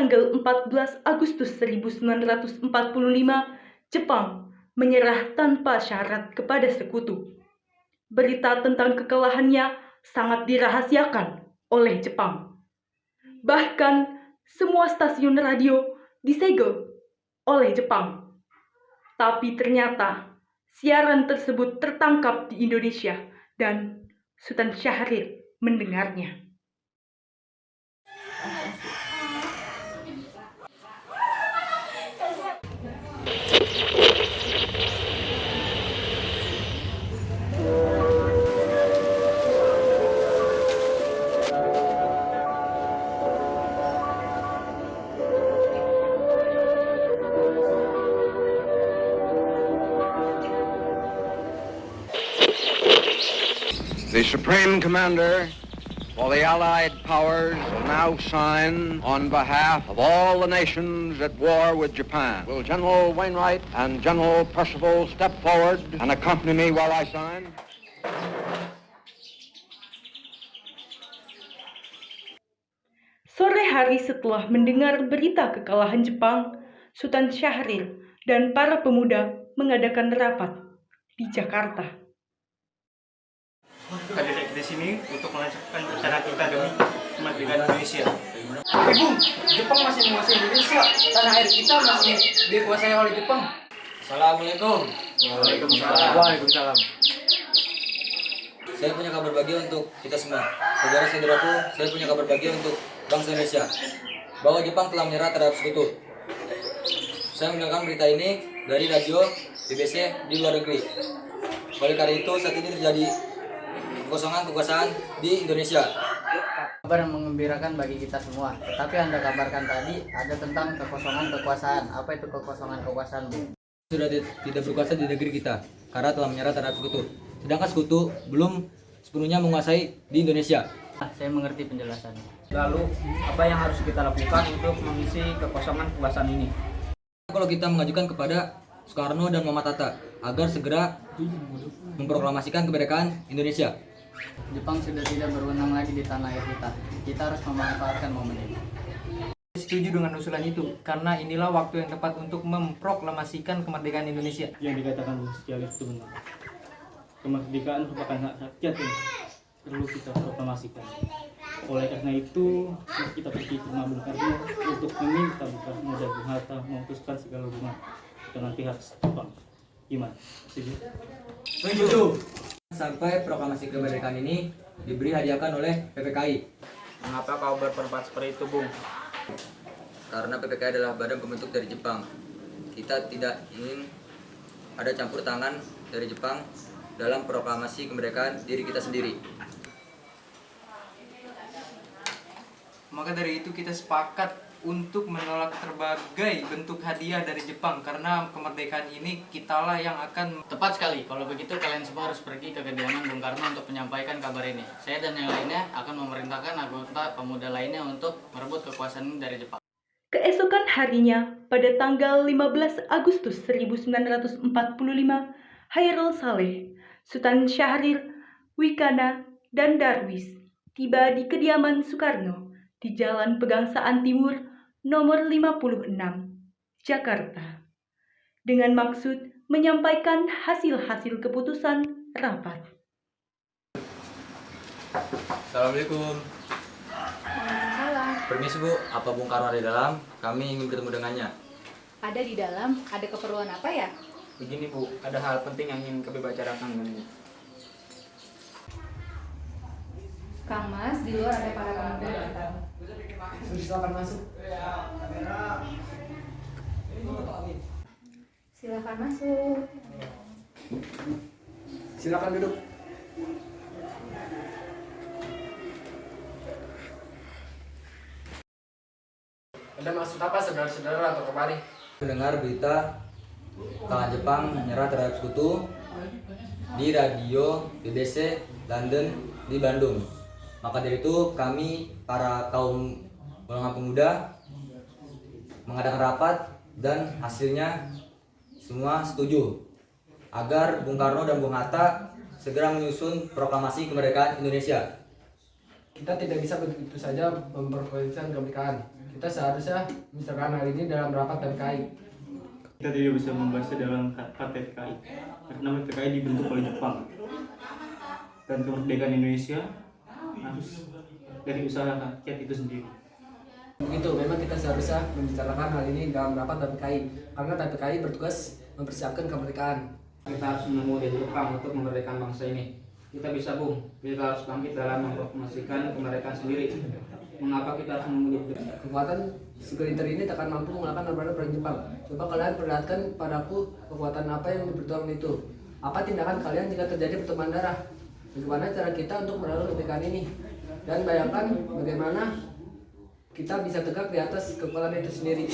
tanggal 14 Agustus 1945, Jepang menyerah tanpa syarat kepada sekutu. Berita tentang kekalahannya sangat dirahasiakan oleh Jepang. Bahkan semua stasiun radio disegel oleh Jepang. Tapi ternyata siaran tersebut tertangkap di Indonesia dan Sultan Syahrir mendengarnya. The Supreme Commander for the Allied powers will now sign on behalf of all the nations at war with Japan. Will General Wainwright and General Percival step forward and accompany me while I sign? Sore hari setelah mendengar berita kekalahan Jepang, Sultan Syahrir dan para pemuda mengadakan rapat di Jakarta. Hadir di sini untuk melancarkan rencana kita demi kemerdekaan Indonesia. Ibu, Jepang masih menguasai Indonesia. Tanah air kita masih dikuasai oleh Jepang. Assalamualaikum. Waalaikumsalam. Saya punya kabar bahagia untuk kita semua. Saudara-saudaraku, saya punya kabar bahagia untuk bangsa Indonesia bahwa Jepang telah menyerah terhadap sekutu. Saya mendengarkan berita ini dari radio BBC di luar negeri. Oleh karena itu, saat ini terjadi kekosongan kekuasaan di Indonesia. Kabar yang mengembirakan bagi kita semua. Tetapi Anda kabarkan tadi ada tentang kekosongan kekuasaan. Apa itu kekosongan kekuasaan, Bu? Sudah tidak berkuasa di negeri kita karena telah menyerah terhadap sekutu. Sedangkan sekutu belum sepenuhnya menguasai di Indonesia. Saya mengerti penjelasannya. Lalu, apa yang harus kita lakukan untuk mengisi kekosongan kekuasaan ini? Kalau kita mengajukan kepada Soekarno dan Muhammad Hatta agar segera memproklamasikan kemerdekaan Indonesia. Jepang sudah tidak berwenang lagi di tanah air kita. Kita harus memanfaatkan momen ini. Setuju dengan usulan itu, karena inilah waktu yang tepat untuk memproklamasikan kemerdekaan Indonesia. Yang dikatakan Bung Setialis itu benar. Kemerdekaan merupakan hak rakyat yang perlu kita proklamasikan. Oleh karena itu, kita pergi ke rumah Bung Karno untuk meminta Bung Karno dan Bung Hatta memutuskan segala hubungan dengan pihak Jepang. Gimana? Setuju. Sampai proklamasi kemerdekaan ini diberi hadiahkan oleh PPKI. Mengapa kau berpendapat seperti itu, Bung? Karena PPKI adalah badan pembentuk dari Jepang. Kita tidak ingin ada campur tangan dari Jepang dalam proklamasi kemerdekaan diri kita sendiri. Maka dari itu kita sepakat untuk menolak berbagai bentuk hadiah dari Jepang, karena kemerdekaan ini kitalah yang akan. Tepat sekali. Kalau begitu kalian semua harus pergi ke kediaman Bung Karno untuk menyampaikan kabar ini. Saya dan yang lainnya akan memerintahkan anggota pemuda lainnya untuk merebut kekuasaan ini dari Jepang. Keesokan harinya, pada tanggal 15 Agustus 1945, Hairil Saleh, Sultan Syahrir, Wikana, dan Darwis tiba di kediaman Soekarno di Jalan Pegangsaan Timur nomor 56, Jakarta, dengan maksud menyampaikan hasil-hasil keputusan rapat. Assalamualaikum. Waalaikumsalam. Permisi Bu, apa Bung Karno ada di dalam? Kami ingin bertemu dengannya. Ada di dalam, ada keperluan apa ya? Begini Bu, ada hal penting yang ingin kami bicarakan dengannya. Kang Mas, di luar ada para pemuda. Silakan masuk. Silakan masuk. Silakan duduk. Ada maksud apa saudara-saudara atau kemari? Mendengar berita kalah Jepang menyerah terhadap sekutu di radio BBC London di Bandung. Maka dari itu kami para kaum golongan pemuda mengadakan rapat dan hasilnya semua setuju agar Bung Karno dan Bung Hatta segera menyusun proklamasi kemerdekaan Indonesia. Kita tidak bisa begitu saja memproklamasikan kemerdekaan. Kita seharusnya misalkan hal ini dalam rapat PKI. Kita tidak bisa membahasnya dalam rapat PKI karena PKI dibentuk oleh Jepang. Dan kemerdekaan Indonesia harus dari usaha rakyat itu sendiri. Begitu, memang kita seharusnya membicarakan hal ini dalam rapat PKI karena PKI bertugas mempersiapkan kemerdekaan. Kita harus menemu dari Jepang untuk memerdekakan bangsa ini. Kita bisa, Bung. Kita harus bangkit dalam memproklamasikan kemerdekaan sendiri. Mengapa kita harus menunggu Jepang? Kekuatan segelintir ini takkan mampu mengalahkan perang Jepang. Coba kalian perlihatkan padaku kekuatan apa yang diperjuangkan itu. Apa tindakan kalian jika terjadi pertumpahan darah? Bagaimana cara kita untuk melawan kemerdekaan ini? Dan bayangkan bagaimana kita bisa tegak di atas kekuatan itu sendiri.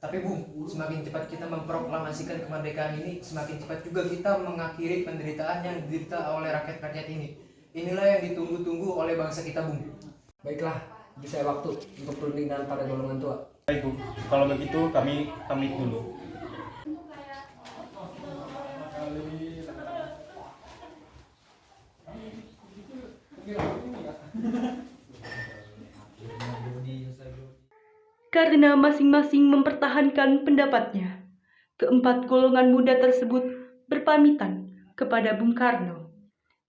Tapi Bung, semakin cepat kita memproklamasikan kemerdekaan ini, semakin cepat juga kita mengakhiri penderitaan yang diderita oleh rakyat-rakyat ini. Inilah yang ditunggu-tunggu oleh bangsa kita, Bung. Baiklah, bisa waktu untuk berunding dengan para golongan tua. Baik, Bu. Kalau begitu kami dulu. Karena masing-masing mempertahankan pendapatnya, keempat golongan muda tersebut berpamitan kepada Bung Karno.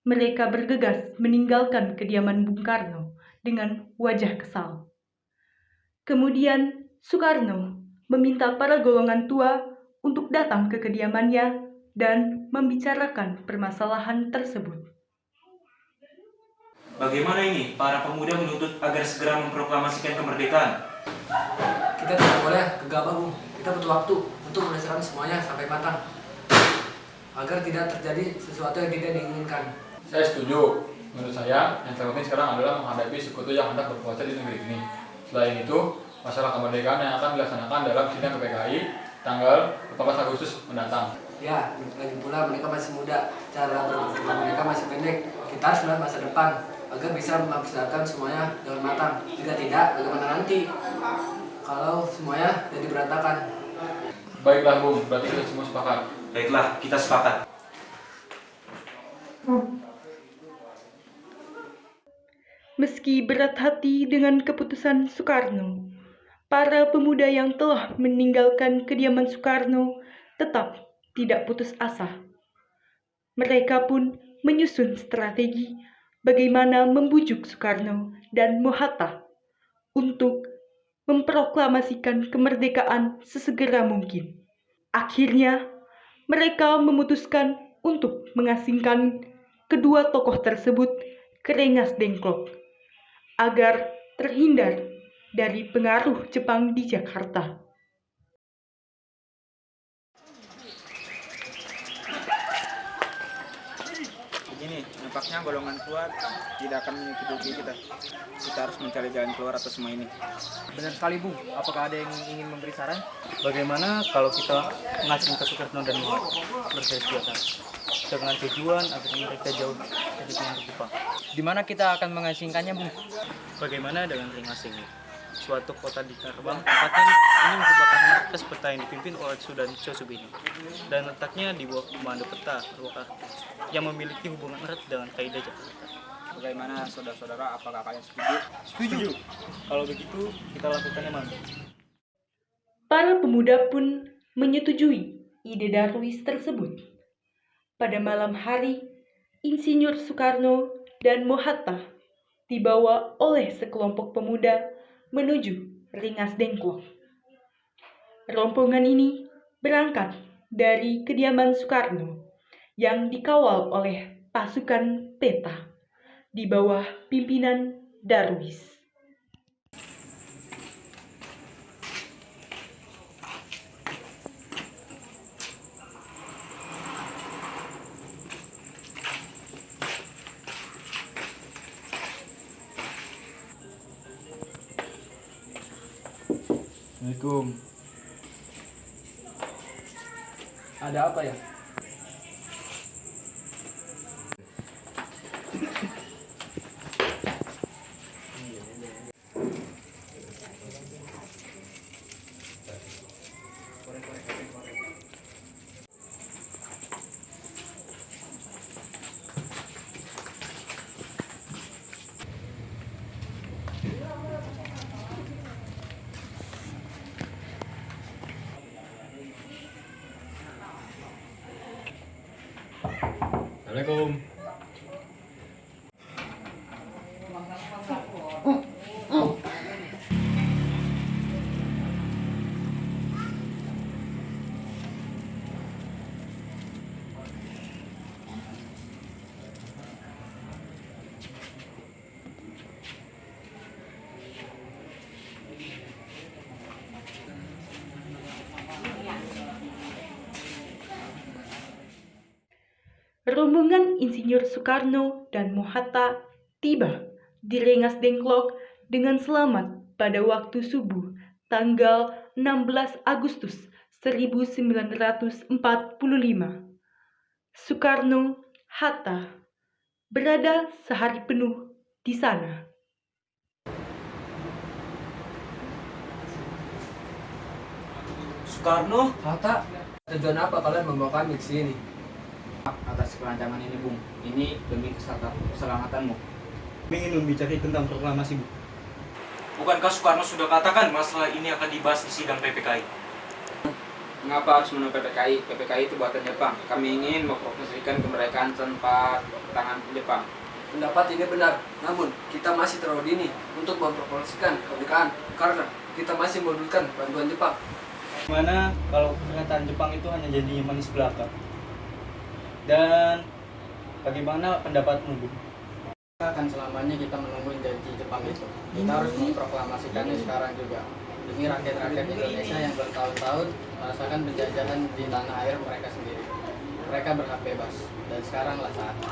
Mereka bergegas meninggalkan kediaman Bung Karno dengan wajah kesal. Kemudian Soekarno meminta para golongan tua untuk datang ke kediamannya dan membicarakan permasalahan tersebut. Bagaimana ini para pemuda menuntut agar segera memproklamasikan kemerdekaan? Kita tidak boleh gegabah, Bung. Kita butuh waktu untuk menyelesaikan semuanya sampai matang agar tidak terjadi sesuatu yang tidak diinginkan. Saya setuju. Menurut saya, yang terpenting sekarang adalah menghadapi sekutu yang hendak berkuasa di negeri ini. Selain itu, masalah kemerdekaan yang akan dilaksanakan dalam sidang PKI tanggal 14 Agustus mendatang. Ya, lagi pula mereka masih muda, cara berpikir mereka masih pendek. Kita harus melihat masa depan agar bisa melaksanakan semuanya dengan matang. Jika tidak, bagaimana nanti kalau semuanya jadi berantakan? Baiklah, Bung. Berarti kita semua sepakat. Baiklah, kita sepakat. Meski berat hati dengan keputusan Soekarno, para pemuda yang telah meninggalkan kediaman Soekarno tetap tidak putus asa. Mereka pun menyusun strategi bagaimana membujuk Soekarno dan Mohatta untuk memproklamasikan kemerdekaan sesegera mungkin. Akhirnya, mereka memutuskan untuk mengasingkan kedua tokoh tersebut ke Rengas Dengklok agar terhindar dari pengaruh Jepang di Jakarta. Begini, nampaknya golongan tua tidak akan menyetujui kita. Kita harus mencari jalan keluar atas semua ini. Benar sekali, Bung. Apakah ada yang ingin memberi saran? Bagaimana kalau kita mengasingkan Soekarno dan Mohatta bersenjata dengan tujuan agar mereka jauh dari pengaruh Jepang? Di mana kita akan mengasingkannya, Bung? Bagaimana dengan Rengas ini? Suatu kota di Karbang, tempatnya ini merupakan markas peta yang dipimpin oleh Sudan Chosubini dan letaknya di bawah komando peta Purwakarta yang memiliki hubungan erat dengan kaidah Jakarta. Bagaimana saudara-saudara, apakah kalian setuju? Setuju. Kalau begitu, kita lakukannya malam. Para pemuda pun menyetujui ide Darwis tersebut. Pada malam hari, Insinyur Soekarno dan Mohatta dibawa oleh sekelompok pemuda menuju Rengas Dengklok. Rombongan ini berangkat dari kediaman Soekarno yang dikawal oleh pasukan peta di bawah pimpinan Darwis. Assalamualaikum. Ada apa ya? Assalamualaikum. Rombongan Insinyur Soekarno dan Mohatta tiba di Rengas Dengklok dengan selamat pada waktu subuh tanggal 16 Agustus 1945. Soekarno, Hatta berada sehari penuh di sana. Soekarno, Hatta, tujuan apa kalian membawa kami ke sini? Atas kelancangan ini, Bung. Ini demi keselamatanmu. Ingin membicarakan tentang proklamasi, Bu. Bukankah Soekarno sudah katakan masalah ini akan dibahas di sidang PPKI? Mengapa harus menunggu PPKI? PPKI itu buatan Jepang. Kami ingin mempromosikan kemerdekaan tanpa tangan Jepang. Pendapat ini benar, namun kita masih terlalu dini untuk mempromosikan kemerdekaan karena kita masih membutuhkan bantuan Jepang. Gimana kalau pernyataan Jepang itu hanya jadi manis belaka? Dan bagaimana pendapatmu, Bu? Akan selamanya kita menunggu janji Jepang itu. Kita harus memproklamasikannya sekarang juga. Demi rakyat-rakyat Indonesia yang bertahun-tahun merasakan penjajahan di tanah air mereka sendiri. Mereka berhak bebas, dan sekaranglah saatnya.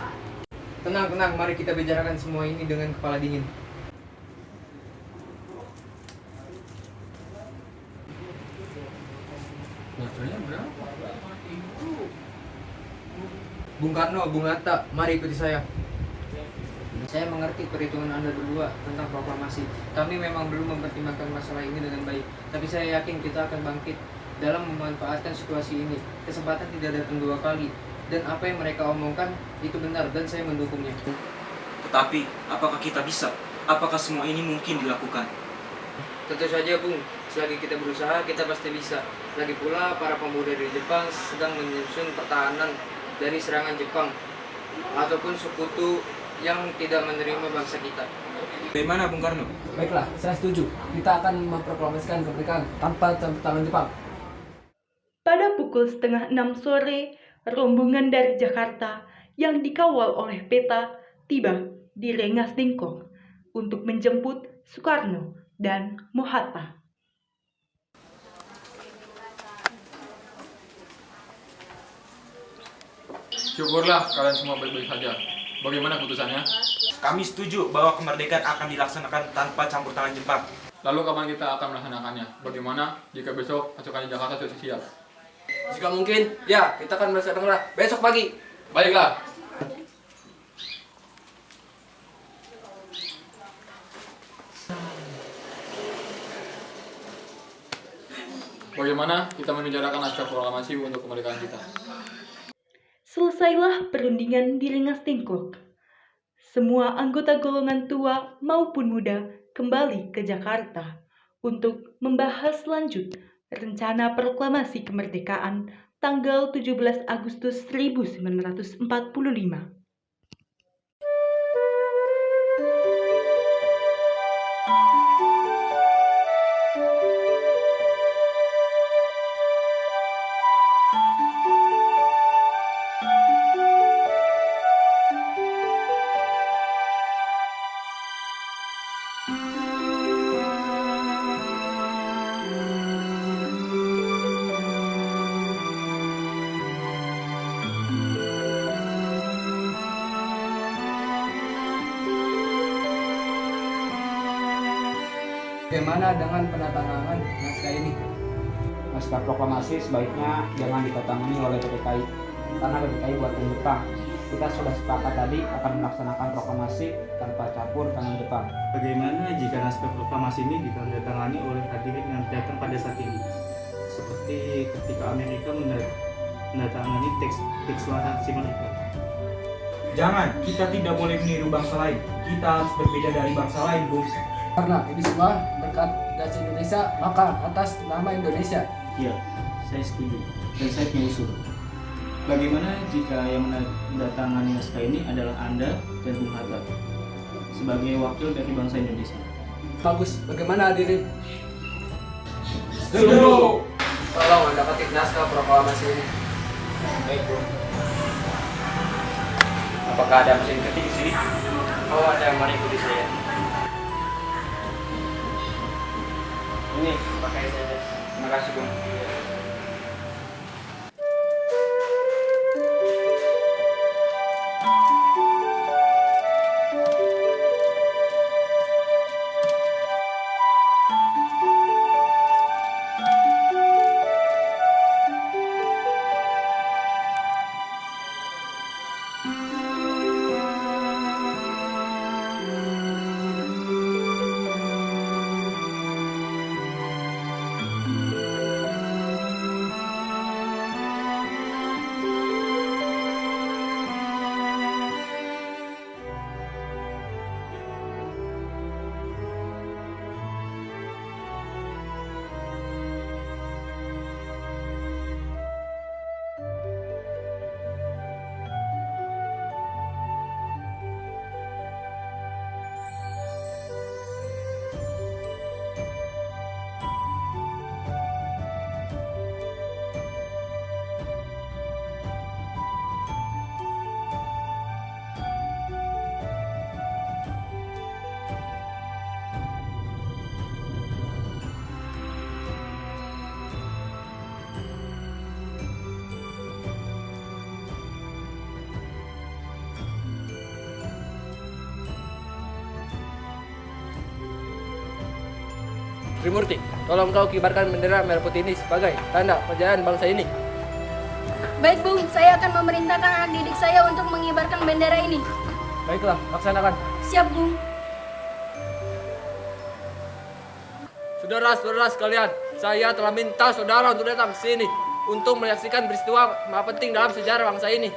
Tenang, mari kita bicarakan semua ini dengan kepala dingin. Bung Karno, Bung Hatta, mari ikuti saya. Saya mengerti perhitungan Anda berdua tentang proklamasi. Kami memang belum mempertimbangkan masalah ini dengan baik, tapi saya yakin kita akan bangkit dalam memanfaatkan situasi ini. Kesempatan tidak datang dua kali, dan apa yang mereka omongkan itu benar dan saya mendukungnya. Tetapi, apakah kita bisa? Apakah semua ini mungkin dilakukan? Tentu saja, Bung. Selagi kita berusaha, kita pasti bisa. Lagi pula, para pemuda dari Jepang sedang menyusun pertahanan dari serangan Jepang ataupun sekutu yang tidak menerima bangsa kita. Bagaimana, Bung Karno? Baiklah, saya setuju. Kita akan memproklamasikan kemerdekaan tanpa campur tangan Jepang. Pada pukul 5:30 sore, rombongan dari Jakarta yang dikawal oleh Peta tiba di Rengas Dengklok untuk menjemput Soekarno dan Mohatta. Syukurlah kalian semua baik-baik saja. Bagaimana putusannya? Kami setuju bahwa kemerdekaan akan dilaksanakan tanpa campur tangan Jepang. Lalu kapan kita akan melaksanakannya? Bagaimana jika besok pasukan Jakarta sudah siap? Jika mungkin, ya kita akan melaksanakan besok pagi. Baiklah. Bagaimana kita membicarakan naskah proklamasi untuk kemerdekaan kita? Selesailah perundingan di Rengas Dengklok. Semua anggota golongan tua maupun muda kembali ke Jakarta untuk membahas lanjut rencana proklamasi kemerdekaan tanggal 17 Agustus 1945. Bagaimana dengan penandatanganan naskah ini? Naskah proklamasi sebaiknya jangan ditandatangani oleh PPKI karena PPKI buatan Jepang. Kita sudah sepakat tadi akan melaksanakan proklamasi tanpa campur tangan Jepang. Bagaimana jika naskah proklamasi ini ditandatangani oleh hadirin yang datang pada saat ini? Seperti ketika Amerika menandatangani teks deklarasi mereka. Jangan, kita tidak boleh meniru bangsa lain. Kita harus berbeda dari bangsa lain, Bung. Karena ini semua berkat dari Indonesia, maka atas nama Indonesia. Iya, saya setuju. Dan saya punya usul. Bagaimana jika yang mendatangani naskah ini adalah Anda dan Bung Hatta sebagai wakil dari bangsa Indonesia? Bagus, bagaimana hadirin? Setuju. Tolong Anda ketik naskah proklamasi ini. Baik, Bung. Apakah ada mesin ketik di sini? Oh, ada yang mengikuti saya. Ini. Pakai saja. Terima kasih, Bung. Trimurti, tolong kau kibarkan bendera merah putih ini sebagai tanda kejayaan bangsa ini. Baik, Bung. Saya akan memerintahkan anak didik saya untuk mengibarkan bendera ini. Baiklah, laksanakan. Siap, Bung. Saudara-saudara sekalian, saya telah minta saudara untuk datang ke sini untuk menyaksikan peristiwa penting dalam sejarah bangsa ini.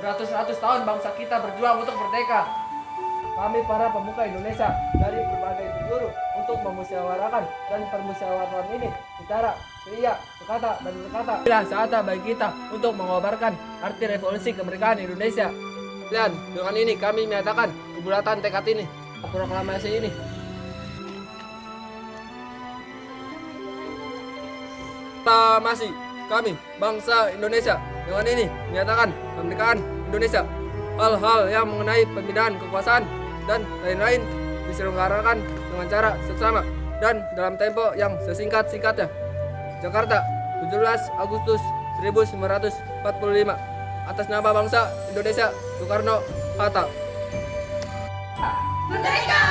Beratus-ratus tahun bangsa kita berjuang untuk merdeka. Kami para pemuka Indonesia dari berbagai penjuru untuk memusyawarahkan dan permusyawaratan ini secara seia, sekata, dan berkata. Inilah saatnya bagi kita untuk mengobarkan arti revolusi kemerdekaan Indonesia. Dan dengan ini kami menyatakan kebulatan tekad ini, proklamasi ini. Proklamasi kami bangsa Indonesia dengan ini menyatakan kemerdekaan Indonesia. Hal-hal yang mengenai pemindahan kekuasaan dan lain-lain diselenggarakan dengan cara seksama dan dalam tempo yang sesingkat-singkatnya. Jakarta, 17 Agustus 1945. Atas nama bangsa Indonesia, Soekarno Hatta. Merdeka!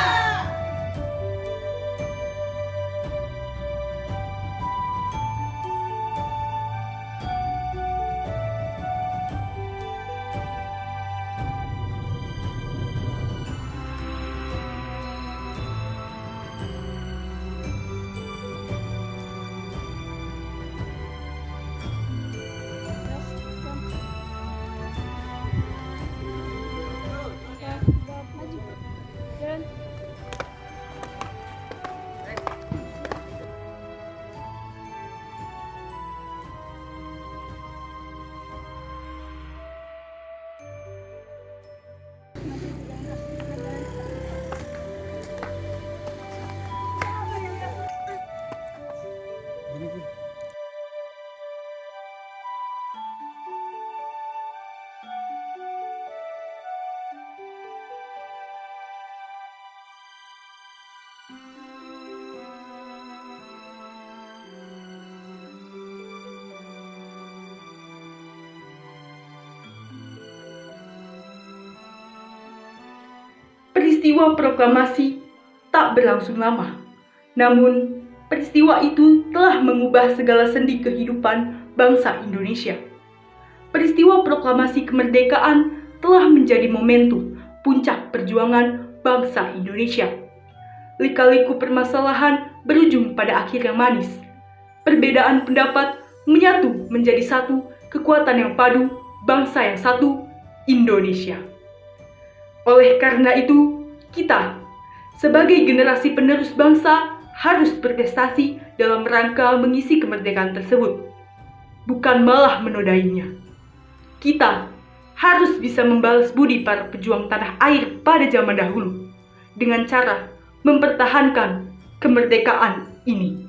Peristiwa proklamasi tak berlangsung lama. Namun, peristiwa itu telah mengubah segala sendi kehidupan bangsa Indonesia. Peristiwa proklamasi kemerdekaan telah menjadi momentum puncak perjuangan bangsa Indonesia. Lika-liku permasalahan berujung pada akhir yang manis. Perbedaan pendapat menyatu menjadi satu kekuatan yang padu, bangsa yang satu, Indonesia. Oleh karena itu, kita sebagai generasi penerus bangsa harus berprestasi dalam rangka mengisi kemerdekaan tersebut, bukan malah menodainya. Kita harus bisa membalas budi para pejuang tanah air pada zaman dahulu dengan cara mempertahankan kemerdekaan ini.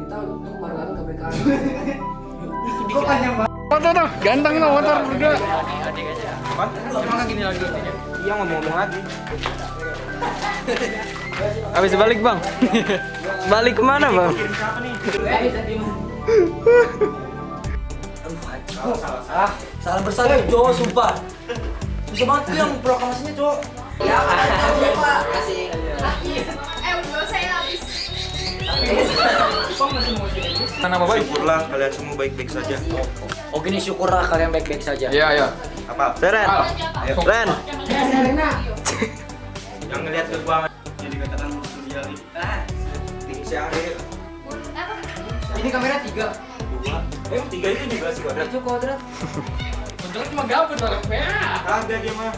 Kita untuk merayakan kemerdekaan. Kok panjang banget? Foto ganteng lo motor berdua. Emang gini lagi? Iya ngomong-ngomong lagi. Habis balik bang. Balik kemana bang? Kirim siapa nih? Salah bersalah cowok sumpah. Bisa banget tuh yang proklamasinya cowok. Ya, Pak. Kasih. Udah saya habis. Mana Bapak? Syukurlah kalian semua baik-baik saja. Oh gini, syukurlah kalian baik-baik saja. Iya, iya. Apa? Ren. Ayo. Ren. Yang ngelihat ke gua yang dikatakan Suriali. Tinggi Syahrir. Ini kamera 3. 2. Emang 3 itu juga sih kuadrat. Itu kuadrat. Bentuknya cuma gabut lah. Kagak dia mah.